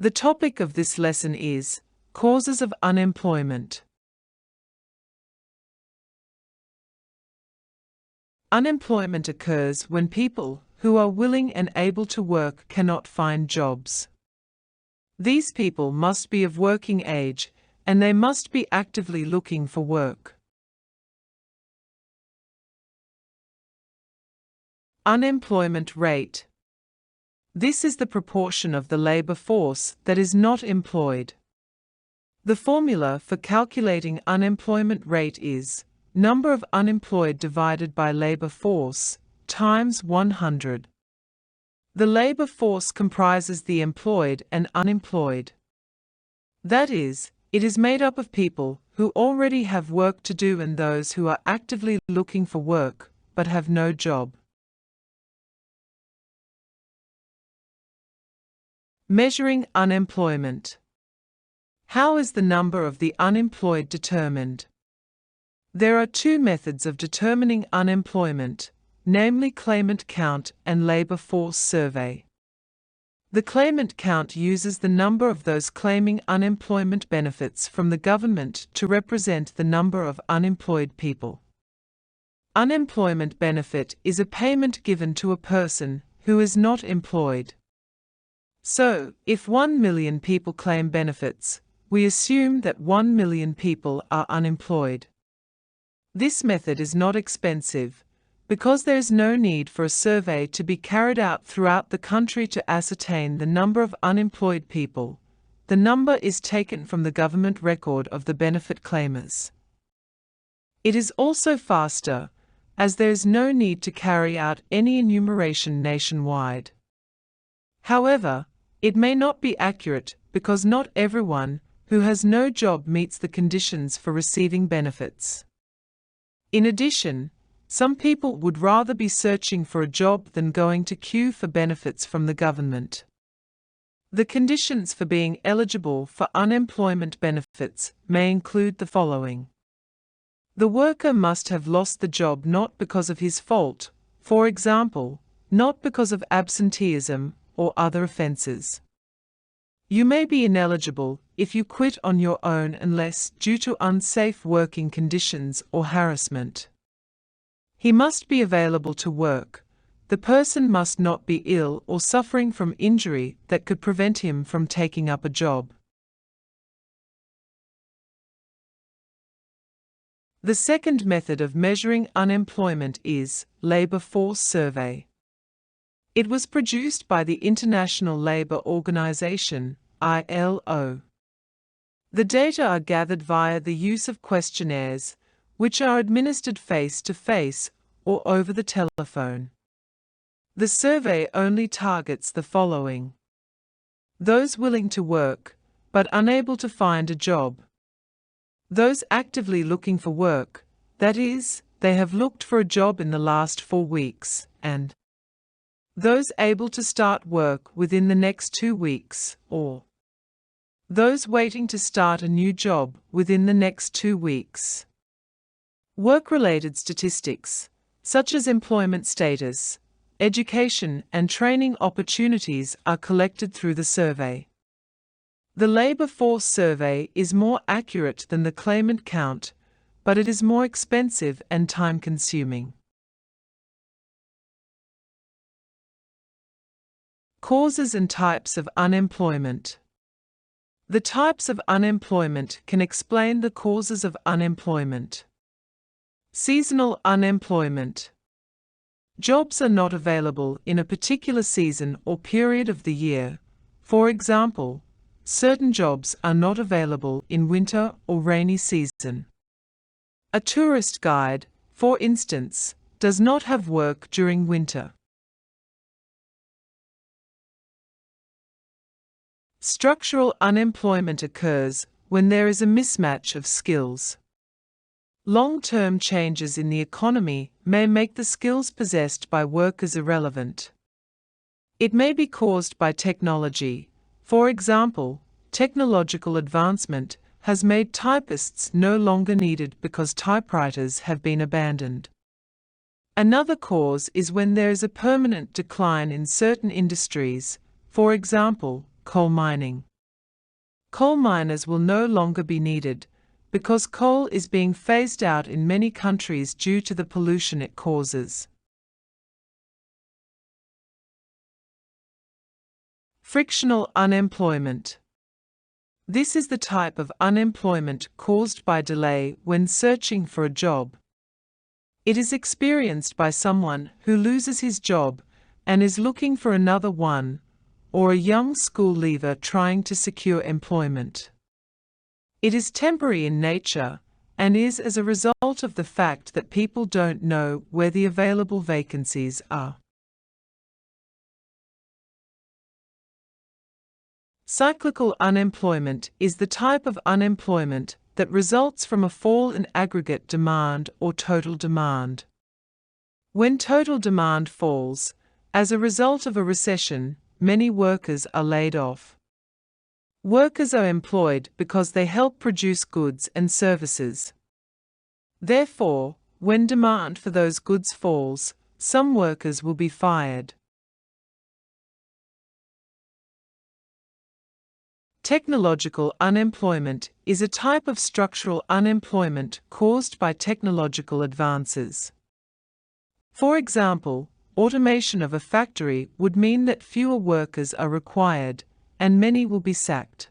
The topic of this lesson is causes of unemployment. Unemployment occurs when people who are willing and able to work cannot find jobs. These people must be of working age, and they must be actively looking for work. Unemployment rate. This is the proportion of the labor force that is not employed. The formula for calculating unemployment rate is number of unemployed divided by labor force times 100. The labor force comprises the employed and unemployed. That is, it is made up of people who already have work to do and those who are actively looking for work but have no job. Measuring unemployment. How is the number of the unemployed determined? There are two methods of determining unemployment, namely claimant count and labor force survey. The claimant count uses the number of those claiming unemployment benefits from the government to represent the number of unemployed people. Unemployment benefit is a payment given to a person who is not employed. So, if 1 million people claim benefits, we assume that 1 million people are unemployed. This method is not expensive, because there is no need for a survey to be carried out throughout the country to ascertain the number of unemployed people. The number is taken from the government record of the benefit claimers. It is also faster, as there is no need to carry out any enumeration nationwide. However, it may not be accurate because not everyone who has no job meets the conditions for receiving benefits. In addition, some people would rather be searching for a job than going to queue for benefits from the government. The conditions for being eligible for unemployment benefits may include the following. The worker must have lost the job not because of his fault, for example, not because of absenteeism or other offences. You may be ineligible if you quit on your own unless due to unsafe working conditions or harassment. He must be available to work. The person must not be ill or suffering from injury that could prevent him from taking up a job. The second method of measuring unemployment is labor force survey. It was produced by the International Labour Organization, ILO. The data are gathered via the use of questionnaires, which are administered face-to-face or over the telephone. The survey only targets the following: those willing to work, but unable to find a job; those actively looking for work, that is, they have looked for a job in the last 4 weeks, and those able to start work within the next 2 weeks, or those waiting to start a new job within the next 2 weeks. Work-related statistics, such as employment status, education and training opportunities, are collected through the survey. The labor force survey is more accurate than the claimant count, but it is more expensive and time-consuming. Causes and types of unemployment. The types of unemployment can explain the causes of unemployment. Seasonal unemployment. Jobs are not available in a particular season or period of the year. For example, certain jobs are not available in winter or rainy season. A tourist guide, for instance, does not have work during winter. Structural unemployment occurs when there is a mismatch of skills. Long-term changes in the economy may make the skills possessed by workers irrelevant. It may be caused by technology. For example, technological advancement has made typists no longer needed because typewriters have been abandoned. Another cause is when there is a permanent decline in certain industries, for example, coal mining. Coal miners will no longer be needed because coal is being phased out in many countries due to the pollution it causes. Frictional unemployment. This is the type of unemployment caused by delay when searching for a job. It is experienced by someone who loses his job and is looking for another one, or a young school leaver trying to secure employment. It is temporary in nature and is as a result of the fact that people don't know where the available vacancies are. Cyclical unemployment is the type of unemployment that results from a fall in aggregate demand or total demand. When total demand falls, as a result of a recession, many workers are laid off. Workers are employed because they help produce goods and services. Therefore, when demand for those goods falls, some workers will be fired. Technological unemployment is a type of structural unemployment caused by technological advances. For example, automation of a factory would mean that fewer workers are required, and many will be sacked.